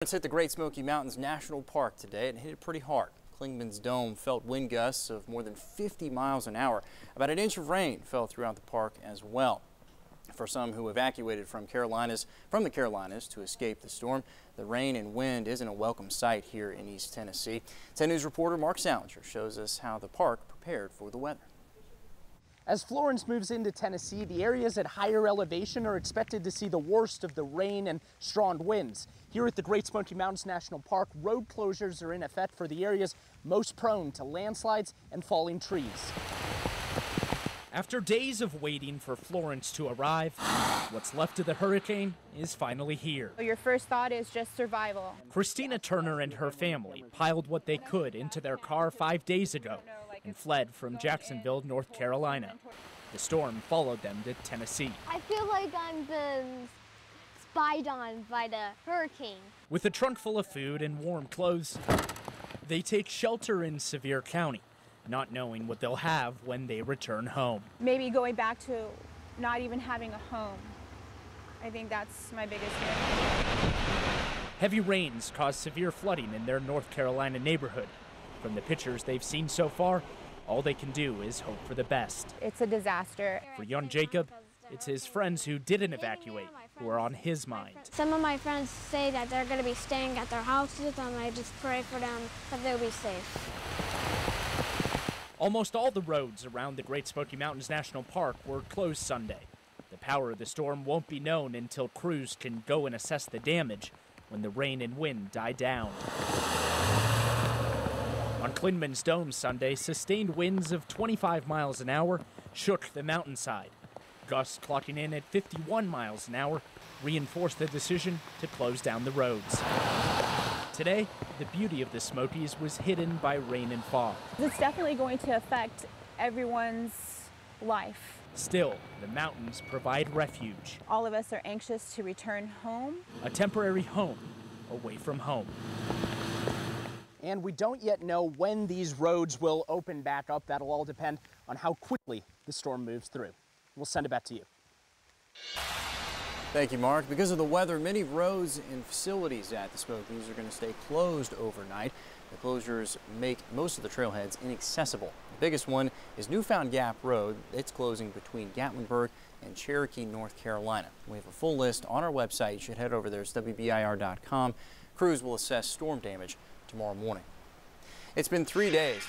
It's hit the Great Smoky Mountains National Park today and hit it pretty hard. Clingman's dome felt wind gusts of more than 50 miles an hour. About an inch of rain fell throughout the park as well. For some who evacuated from the Carolinas to escape the storm, the rain and wind isn't a welcome sight here in East Tennessee. 10 News reporter Mark Salinger shows us how the park prepared for the weather. As Florence moves into Tennessee, the areas at higher elevation are expected to see the worst of the rain and strong winds. Here at the Great Smoky Mountains National Park, road closures are in effect for the areas most prone to landslides and falling trees. After days of waiting for Florence to arrive, what's left of the hurricane is finally here. Your first thought is just survival. Christina Turner and her family piled what they could into their car 5 days ago and fled from Jacksonville, North Carolina. The storm followed them to Tennessee. I feel like I'm been spied on by the hurricane. With a trunk full of food and warm clothes, they take shelter in Sevier County, not knowing what they'll have when they return home. Maybe going back to not even having a home. I think that's my biggest fear. Heavy rains caused severe flooding in their North Carolina neighborhood. From the pictures they've seen so far, all they can do is hope for the best. It's a disaster. For young Jacob, it's his friends who didn't evacuate who are on his mind. Some of my friends say that they're going to be staying at their houses, and I just pray for them that they'll be safe. Almost all the roads around the Great Smoky Mountains National Park were closed Sunday. The power of the storm won't be known until crews can go and assess the damage when the rain and wind die down. On Clingman's dome Sunday, sustained winds of 25 miles an hour shook the mountainside. Gusts clocking in at 51 miles an hour reinforced the decision to close down the roads. Today, the beauty of the Smokies was hidden by rain and fog. It's definitely going to affect everyone's life. Still, the mountains provide refuge. All of us are anxious to return home. A temporary home away from home. And we don't yet know when these roads will open back up. That'll all depend on how quickly the storm moves through. We'll send it back to you. Thank you, Mark. Because of the weather, many roads and facilities at the Smokies are going to stay closed overnight. The closures make most of the trailheads inaccessible. The biggest one is Newfound Gap Road. It's closing between Gatlinburg and Cherokee, North Carolina. We have a full list on our website. You should head over there. It's WBIR.com. Crews will assess storm damage tomorrow morning. It's been 3 days.